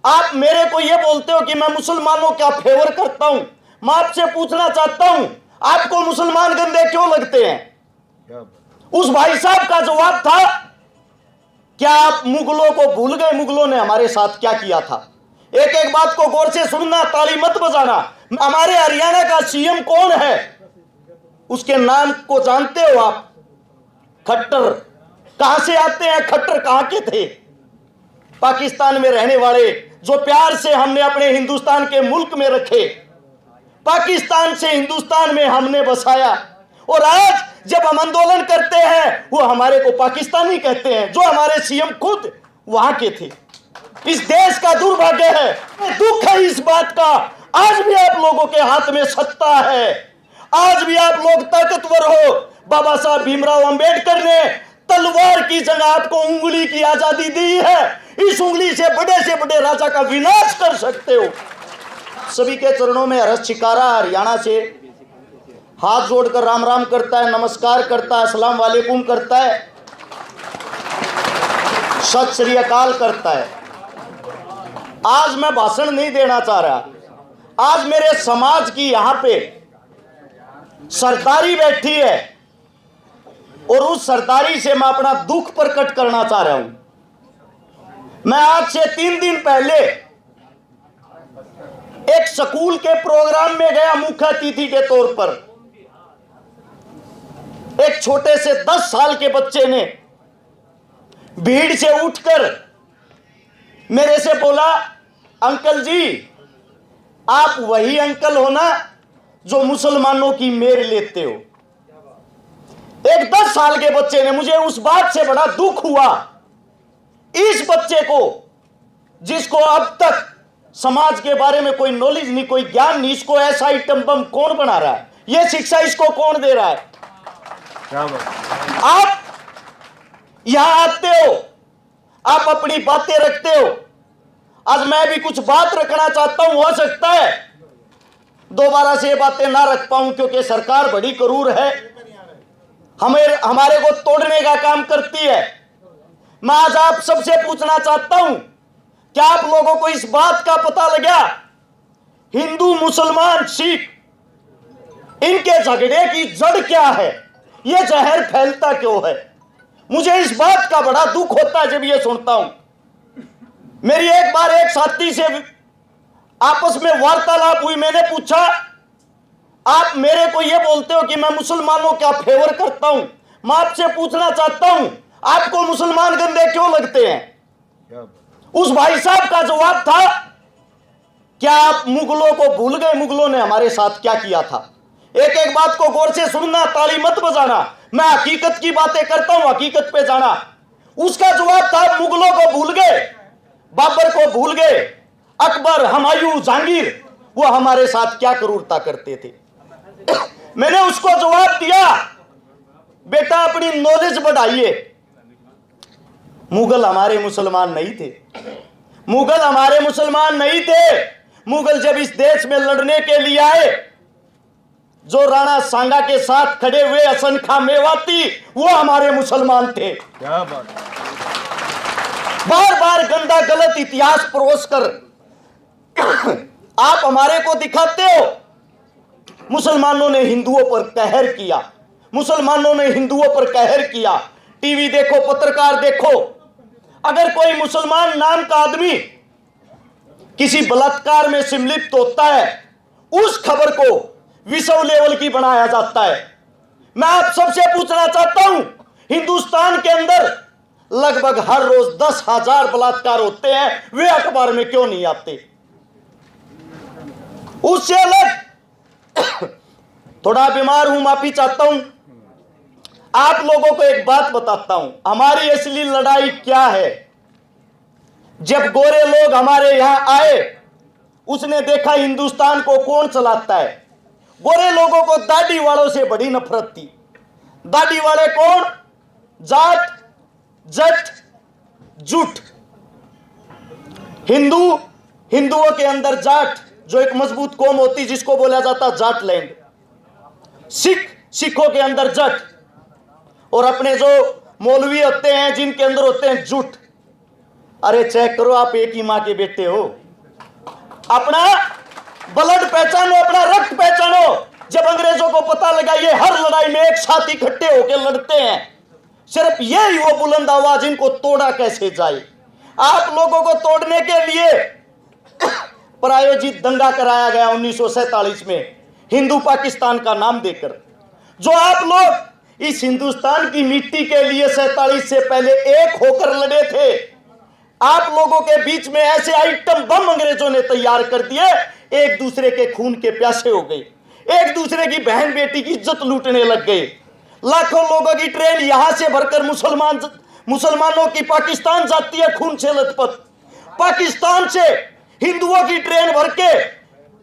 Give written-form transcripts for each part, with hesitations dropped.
आप मेरे को ये बोलते हो कि मैं मुसलमानों का फेवर करता हूं। मैं आपसे पूछना चाहता हूं, आपको मुसलमान गंदे क्यों लगते हैं? उस भाई साहब का जवाब था, क्या आप मुगलों को भूल गए? मुगलों ने हमारे साथ क्या किया था? एक एक बात को गौर से सुनना, ताली मत बजाना। हमारे हरियाणा का सीएम कौन है? उसके नाम को जानते हो आप? खट्टर। कहां से आते हैं खट्टर? कहां के थे? पाकिस्तान में रहने वाले, जो प्यार से हमने अपने हिंदुस्तान के मुल्क में रखे, पाकिस्तान से हिंदुस्तान में हमने बसाया, और आज जब हम आंदोलन करते हैं वो हमारे को पाकिस्तानी कहते हैं, जो हमारे सीएम खुद वहां के थे। इस देश का दुर्भाग्य है, दुख है इस बात का। आज भी आप लोगों के हाथ में सत्ता है, आज भी आप लोग ताकतवर हो। बाबा साहब भीमराव अंबेडकर ने तलवार की जगह आपको उंगली की आजादी दी है। इस उंगली से बड़े राजा का विनाश कर सकते हो। सभी के चरणों में हर्ष शिकारा हरियाणा से हाथ जोड़कर राम राम करता है, नमस्कार करता है, अस्सलाम वालेकुम करता है, सत श्री अकाल करता है। आज मैं भाषण नहीं देना चाह रहा। आज मेरे समाज की यहां पे सरदारी बैठी है और उस सरदारी से मैं अपना दुख प्रकट करना चाह रहा हूं। मैं आज से 3 दिन पहले एक स्कूल के प्रोग्राम में गया मुख्य अतिथि के तौर पर। एक छोटे से 10 साल के बच्चे ने भीड़ से उठकर मेरे से बोला, अंकल जी आप वही अंकल हो ना जो मुसलमानों की मेर लेते हो। एक 10 साल के बच्चे ने, मुझे उस बात से बड़ा दुख हुआ। इस बच्चे को, जिसको अब तक समाज के बारे में कोई नॉलेज नहीं, कोई ज्ञान नहीं, इसको ऐसा आइटम बम कौन बना रहा है? यह शिक्षा इसको कौन दे रहा है? आप यहां आते हो, आप अपनी बातें रखते हो। आज मैं भी कुछ बात रखना चाहता हूं। हो सकता है दोबारा से ये बातें ना रख पाऊं, क्योंकि सरकार बड़ी क्रूर है, हमारे को तोड़ने का काम करती है। मैं आज आप सबसे पूछना चाहता हूं, क्या आप लोगों को इस बात का पता लगा, हिंदू मुसलमान सिख इनके झगड़े की जड़ क्या है? यह जहर फैलता क्यों है? मुझे इस बात का बड़ा दुख होता है जब यह सुनता हूं। मेरी एक बार एक साथी से आपस में वार्तालाप हुई। मैंने पूछा, आप मेरे को यह बोलते हो कि मैं मुसलमानों का फेवर करता हूं। मैं आपसे पूछना चाहता हूं, आपको मुसलमान गंदे क्यों लगते हैं? उस भाई साहब का जवाब था, क्या आप मुगलों को भूल गए? मुगलों ने हमारे साथ क्या किया था? एक एक बात को गौर से सुनना, ताली मत बजाना। मैं हकीकत की बातें करता हूं, हकीकत पे जाना। उसका जवाब था, मुगलों को भूल गए, बाबर को भूल गए, अकबर, हुमायूं, जहांगीर, वो हमारे साथ क्या क्रूरता करते थे। मैंने उसको जवाब दिया, बेटा अपनी नॉलेज बढ़ाइए। मुगल हमारे मुसलमान नहीं थे, मुगल हमारे मुसलमान नहीं थे। मुगल जब इस देश में लड़ने के लिए आए, जो राणा सांगा के साथ खड़े हुए हसन खां मेवाती, वो हमारे मुसलमान थे। क्या बात। बार बार गंदा गलत इतिहास परोस कर आप हमारे को दिखाते हो, मुसलमानों ने हिंदुओं पर कहर किया, मुसलमानों ने हिंदुओं पर कहर किया। टीवी देखो, पत्रकार देखो, अगर कोई मुसलमान नाम का आदमी किसी बलात्कार में सम्मिलित होता है, उस खबर को विश्व लेवल की बनाया जाता है। मैं आप सबसे पूछना चाहता हूं, हिंदुस्तान के अंदर लगभग हर रोज 10,000 बलात्कार होते हैं, वे अखबार में क्यों नहीं आते? उससे अलग थोड़ा बीमार हूं, माफी चाहता हूं। आप लोगों को एक बात बताता हूं, हमारी असली लड़ाई क्या है। जब गोरे लोग हमारे यहां आए, उसने देखा हिंदुस्तान को कौन चलाता है। गोरे लोगों को दाढ़ी वालों से बड़ी नफरत थी। दाढ़ी वाले कौन? जाट, जट, जुट। हिंदुओं के अंदर जाट, जो एक मजबूत कौम होती जिसको बोला जाता जाट लैंड। सिखों के अंदर जट, और अपने जो मौलवी होते हैं जिनके अंदर होते हैं जुट। अरे चेक करो, आप एक ही मां के बेटे हो। अपना ब्लड पहचानो, अपना रक्त पहचानो। जब अंग्रेजों को पता लगा ये हर लड़ाई में एक साथ इकट्ठे होकर लड़ते हैं, सिर्फ यही वो बुलंद आवाज, इनको तोड़ा कैसे जाए। आप लोगों को तोड़ने के लिए प्रायोजित दंगा कराया गया 1947 में, हिंदू पाकिस्तान का नाम देकर। जो आप लोग इस हिंदुस्तान की मिट्टी के लिए 47 से पहले एक होकर लड़े थे, आप लोगों के बीच में ऐसे आइटम बम अंग्रेजों ने तैयार कर दिए, एक दूसरे के खून के प्यासे हो गए, एक दूसरे की बहन बेटी की इज्जत लूटने लग गए। लाखों लोगों की ट्रेन यहां से भरकर मुसलमानों की पाकिस्तान जाती है खून से लथपथ। पाकिस्तान से हिंदुओं की ट्रेन भर के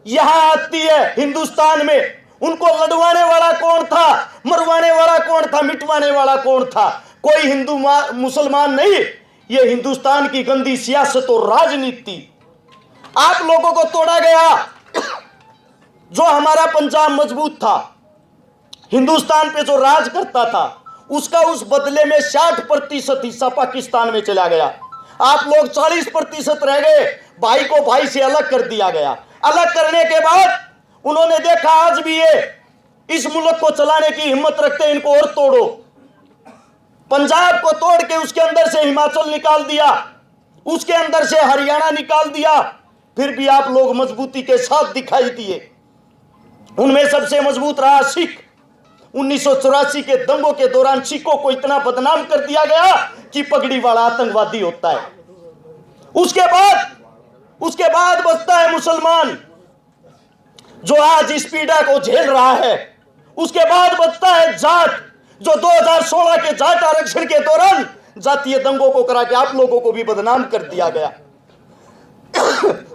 यहां आती है हिंदुस्तान में। उनको लड़वाने वाला कौन था, मरवाने वाला कौन था, मिटवाने वाला कौन था? कोई हिंदू मुसलमान नहीं, ये हिंदुस्तान की गंदी सियासत और राजनीति। आप लोगों को तोड़ा गया। जो हमारा पंजाब मजबूत था, हिंदुस्तान पे जो राज करता था, उसका उस बदले में 60% हिस्सा पाकिस्तान में चला गया। आप लोग 40% रह गए। भाई को भाई से अलग कर दिया गया। अलग करने के बाद उन्होंने देखा आज भी ये इस मुल्क को चलाने की हिम्मत रखते हैं, इनको और तोड़ो। पंजाब को तोड़ के उसके अंदर से हिमाचल निकाल दिया, उसके अंदर से हरियाणा निकाल दिया, फिर भी आप लोग मजबूती के साथ दिखाई दिए। उनमें सबसे मजबूत रहा सिख। 1984 के दंगों के दौरान सिखों को इतना बदनाम कर दिया गया कि पगड़ी वाला आतंकवादी होता है। उसके बाद बचता है मुसलमान, जो आज इस पीड़ा को झेल रहा है। उसके बाद बचता है जाट, जो 2016 के जाट आरक्षण के दौरान जातीय दंगों को करा के आप लोगों को भी बदनाम कर दिया गया।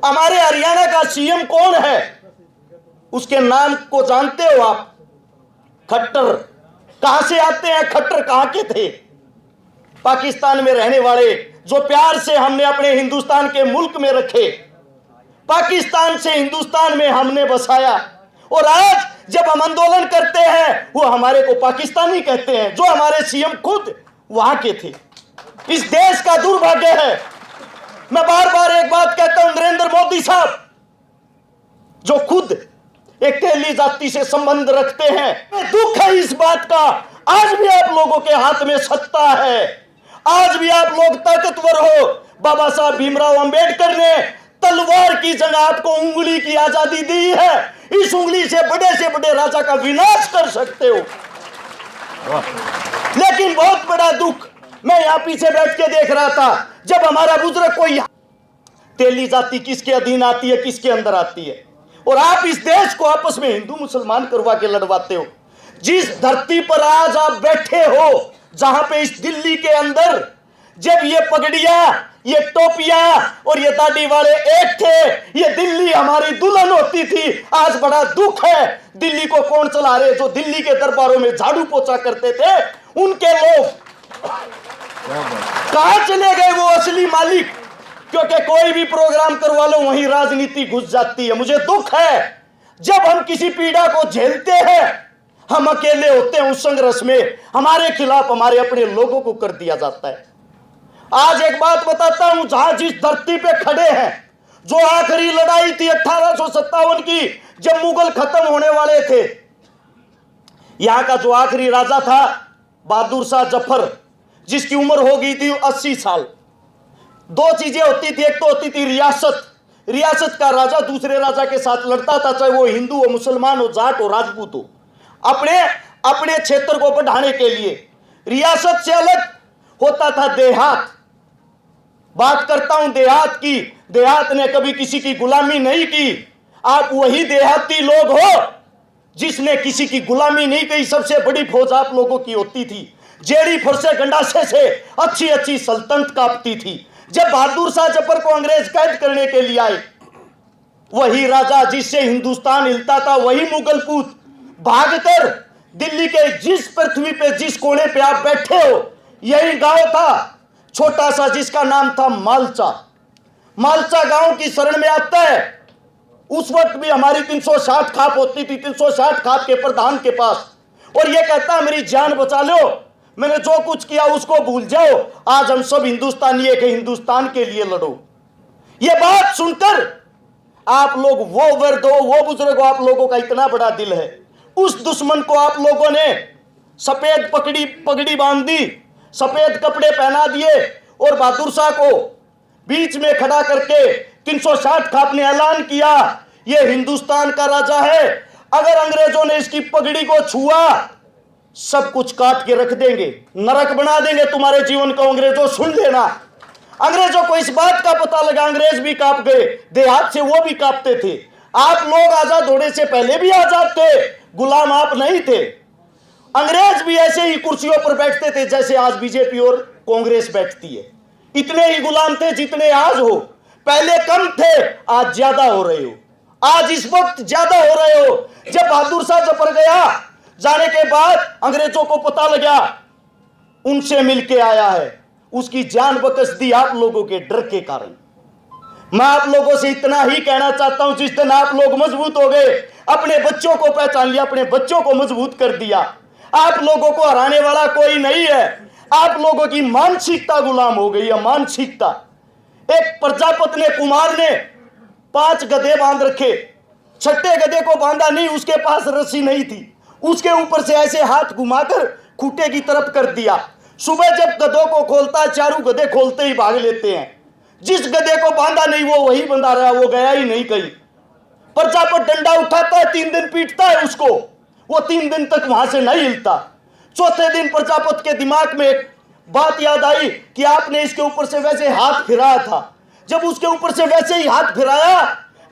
हमारे हरियाणा का सीएम कौन है, उसके नाम को जानते हो आप? खट्टर। कहां से आते हैं खट्टर, कहां के थे? पाकिस्तान में रहने वाले, जो प्यार से हमने अपने हिंदुस्तान के मुल्क में रखे, पाकिस्तान से हिंदुस्तान में हमने बसाया। और आज जब हम आंदोलन करते हैं, वो हमारे को पाकिस्तानी कहते हैं, जो हमारे सीएम खुद वहां के थे। इस देश का दुर्भाग्य है। मैं बार बार एक बात कहता हूं, नरेंद्र मोदी साहब, जो खुद एक तेली जाति से संबंध रखते हैं, दुख है इस बात का। आज भी आप लोगों के हाथ में सत्ता है, आज भी आप लोग ताकतवर हो। बाबा साहब भीमराव अंबेडकर ने तलवार की जगह आपको उंगली की आजादी दी है। इस उंगली से बड़े राजा का विनाश कर सकते हो। लेकिन बहुत बड़ा दुख, मैं यहां पीछे बैठ के देख रहा था, जब हमारा बुजुर्ग कोई तेली जाति किसके अधीन आती है, किसके अंदर आती है, और आप इस देश को आपस में हिंदू मुसलमान करवा के लड़वाते हो। जिस धरती पर आज आप बैठे हो, जहां पे इस दिल्ली के अंदर जब ये पगड़ियां, ये टोपियां और ये दाढ़ी वाले एक थे, ये दिल्ली हमारी दुल्हन होती थी। आज बड़ा दुख है, दिल्ली को कौन चला रहे? जो दिल्ली के दरबारों में झाड़ू पोछा करते थे, उनके लोग कहां चले गए? वो असली मालिक। क्योंकि कोई भी प्रोग्राम करवा लो, वहीं राजनीति घुस जाती है। मुझे दुख है, जब हम किसी पीड़ा को झेलते हैं, हम अकेले होते हैं उस संघर्ष में, हमारे खिलाफ हमारे अपने लोगों को कर दिया जाता है। आज एक बात बताता हूं, जहां जिस धरती पे खड़े हैं, जो आखिरी लड़ाई थी 1857 की, जब मुगल खत्म होने वाले थे, यहां का जो आखिरी राजा था बहादुर शाह जफर, जिसकी उम्र हो गई थी 80 साल। दो चीजें होती थी, एक तो होती थी रियासत। रियासत का राजा दूसरे राजा के साथ लड़ता था, चाहे वो हिंदू हो, मुसलमान हो, जाट हो, राजपूत हो, अपने क्षेत्र को बढ़ाने के लिए। रियासत से अलग होता था देहात। बात करता हूं देहात की। देहात ने कभी किसी की गुलामी नहीं की। आप वही देहाती लोग हो जिसने किसी की गुलामी नहीं की। सबसे बड़ी फौज आप लोगों की होती थी। जेड़ी फरसे गंडासे से अच्छी अच्छी सल्तनत कांपती थी। जब बहादुर शाह जफर को अंग्रेज कैद करने के लिए आए, वही राजा जिससे हिंदुस्तान हिलता था, वही मुगल पूत भागकर दिल्ली के जिस पृथ्वी पे, जिस कोने पे आप बैठे हो, यही गांव था छोटा सा, जिसका नाम था मालचा। मालचा गांव की शरण में आता है। उस वक्त भी हमारी 360 खाप होती थी, 360 खाप के प्रधान के पास, और यह कहता है मेरी जान बचा लो, मैंने जो कुछ किया उसको भूल जाओ, आज हम सब हिंदुस्तानी एक हिंदुस्तान के लिए लड़ो। ये बात सुनकर आप लोग, वो वर्द हो, वो बुजुर्ग हो, आप लोगों का इतना बड़ा दिल है, उस दुश्मन को आप लोगों ने सफेद पगड़ी बांध दी, सफेद कपड़े पहना दिए और बहादुर शाह को बीच में खड़ा करके 360 का आपने ऐलान किया, ये हिंदुस्तान का राजा है। अगर अंग्रेजों ने इसकी पगड़ी को छुआ, सब कुछ काट के रख देंगे, नरक बना देंगे तुम्हारे जीवन को। अंग्रेजों सुन लेना, अंग्रेजों को इस बात का पता लगा, अंग्रेज भी कांप गए, देहात से वो भी कांपते थे। आप लोग आजाद होने से पहले भी आजाद थे, गुलाम आप नहीं थे। अंग्रेज भी ऐसे ही कुर्सियों पर बैठते थे जैसे आज बीजेपी और कांग्रेस बैठती है। इतने ही गुलाम थे जितने आज हो, पहले कम थे, आज ज्यादा हो रहे हो, आज इस वक्त ज्यादा हो रहे हो। जब बहादुर शाह जफर गया, जाने के बाद अंग्रेजों को पता लगा उनसे मिलके आया है, उसकी जान बकस दी आप लोगों के डर के कारण। मैं आप लोगों से इतना ही कहना चाहता हूं, जिस दिन आप लोग मजबूत हो गए, अपने बच्चों को पहचान लिया, अपने बच्चों को मजबूत कर दिया, आप लोगों को हराने वाला कोई नहीं है। आप लोगों की मानसिकता गुलाम हो गई है, मानसिकता। एक प्रजापति ने, कुमार ने 5 गधे बांध रखे, छठे गधे को बांधा नहीं, उसके पास रस्सी नहीं थी, उसके ऊपर से ऐसे हाथ घुमाकर खूंटे की तरफ कर दिया। सुबह जब गधों को खोलता है, चारों गधे खोलते ही भाग लेते हैं। जिस गधे को बांधा नहीं वो वही बंधा रहा, वो गया ही नहीं कहीं। प्रजापति डंडा उठाता है, 3 दिन पीटता है उसको, वो 3 दिन तक वहां से नहीं हिलता। चौथे दिन प्रजापति के दिमाग में एक बात याद आई कि आपने इसके ऊपर से वैसे हाथ फिराया था। जब उसके ऊपर से वैसे ही हाथ फिराया,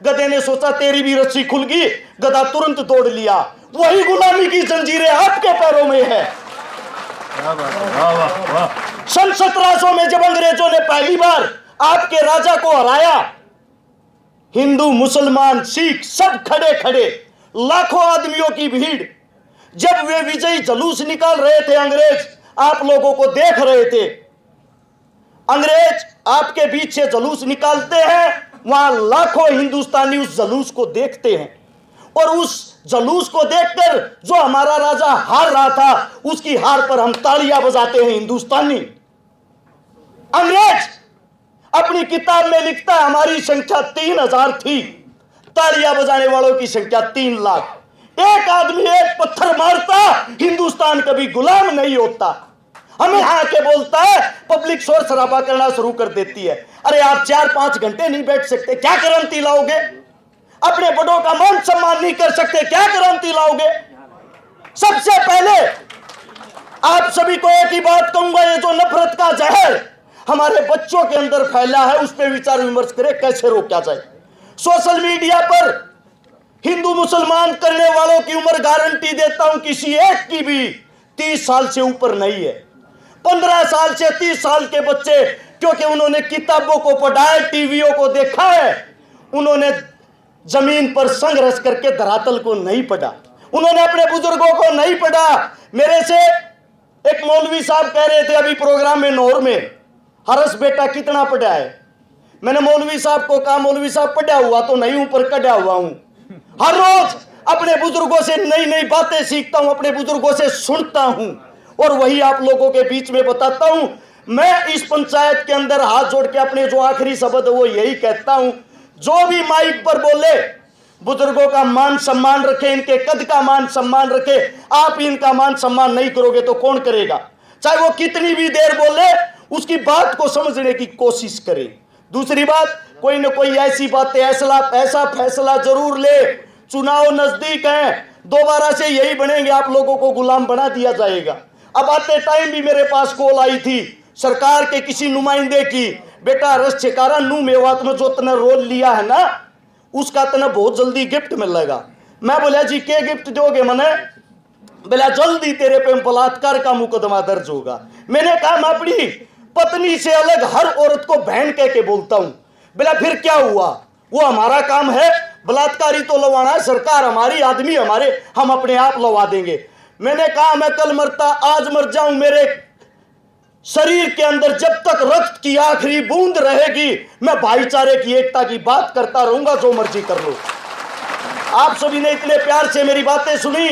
गधे ने सोचा तेरी भी रस्सी खुल गई, गधा तुरंत तोड़ लिया। वही गुलामी की जंजीरें आपके पैरों में है। सन 1700 में जब अंग्रेजों ने पहली बार आपके राजा को हराया, हिंदू, मुसलमान, सिख सब खड़े खड़े, लाखों आदमियों की भीड़, जब वे विजयी जुलूस निकाल रहे थे, अंग्रेज आप लोगों को देख रहे थे। अंग्रेज आपके बीच से जुलूस निकालते हैं, वहां लाखों हिंदुस्तानी उस जुलूस को देखते हैं, और उस जुलूस को देखकर जो हमारा राजा हार रहा था, उसकी हार पर हम तालियां बजाते हैं हिंदुस्तानी। अंग्रेज अपनी किताब में लिखता है हमारी संख्या 3000 थी, तालियां बजाने वालों की संख्या 3 लाख। एक आदमी एक पत्थर मारता, हिंदुस्तान कभी गुलाम नहीं होता। हमें आके बोलता है, पब्लिक शोर शराबा करना शुरू कर देती है। अरे आप 4-5 घंटे नहीं बैठ सकते, क्या क्रांति लाओगे? अपने बड़ों का मान सम्मान नहीं कर सकते, क्या क्रांति लाओगे? सबसे पहले आप सभी को एक ही बात कहूंगा, ये जो नफरत का जहर हमारे बच्चों के अंदर फैला है, उस पर विचार विमर्श करें, कैसे रोका जाए। सोशल मीडिया पर हिंदू मुसलमान करने वालों की उम्र गारंटी देता हूं किसी एक की भी 30 साल से ऊपर नहीं है। 15 साल से 30 साल के बच्चे, क्योंकि उन्होंने किताबों को पढ़ा है, टीवियों को देखा है, उन्होंने जमीन पर संघर्ष करके धरातल को नहीं पढ़ा, उन्होंने अपने बुजुर्गों को नहीं पढ़ा। मेरे से एक मौलवी साहब कह रहे थे अभी प्रोग्राम में नौर में, हरस बेटा कितना पढ़ा है? मैंने मौलवी साहब को कहा, मौलवी साहब पढ़ा हुआ तो नहीं हूं, पर कढ़ा हुआ हूं। हर रोज अपने बुजुर्गों से नई नई बातें सीखता हूं, अपने बुजुर्गों से सुनता हूं, और वही आप लोगों के बीच में बताता हूं। मैं इस पंचायत के अंदर हाथ जोड़ के अपने जो आखिरी शब्द है वो यही कहता हूं, जो भी माइक पर बोले बुजुर्गों का मान सम्मान रखे, इनके कद का मान सम्मान रखे। आप इनका मान सम्मान नहीं करोगे तो कौन करेगा? चाहे वो कितनी भी देर बोले, उसकी बात को समझने की कोशिश करें। दूसरी बात, कोई ना कोई ऐसी बातें, ऐसा फैसला जरूर ले। चुनाव नजदीक है, दोबारा से यही बनेंगे, आप लोगों को गुलाम बना दिया जाएगा। अब आते टाइम भी मेरे पास कॉल आई थी सरकार के किसी नुमाइंदे की, बेटा रस छिकारा नू मेवात में जो तने रोल लिया है ना, उसका तने बहुत जल्दी गिफ्ट मिलेगा। मैं बोला जी क्या गिफ्ट दोगे मने? बोला जल्दी तेरे पे बलात्कार का मुकदमा दर्ज होगा। मैंने कहा मैं अपनी पत्नी से अलग हर औरत को बहन कह के बोलता हूं। बोला फिर क्या हुआ, वो हमारा काम है, बलात्कारी तो लवाना है, सरकार हमारी, आदमी हमारे, हम अपने आप लवा देंगे। मैंने कहा मैं कल मरता आज मर जाऊं, मेरे शरीर के अंदर जब तक रक्त की आखिरी बूंद रहेगी, मैं भाईचारे की एकता की बात करता रहूंगा, जो मर्जी कर लो। आप सभी ने इतने प्यार से मेरी बातें सुनी,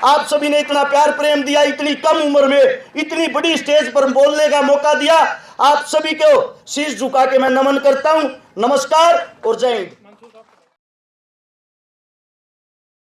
आप सभी ने इतना प्यार प्रेम दिया, इतनी कम उम्र में इतनी बड़ी स्टेज पर बोलने का मौका दिया। आप सभी को शीश झुका के मैं नमन करता हूं। नमस्कार और जय हिंद।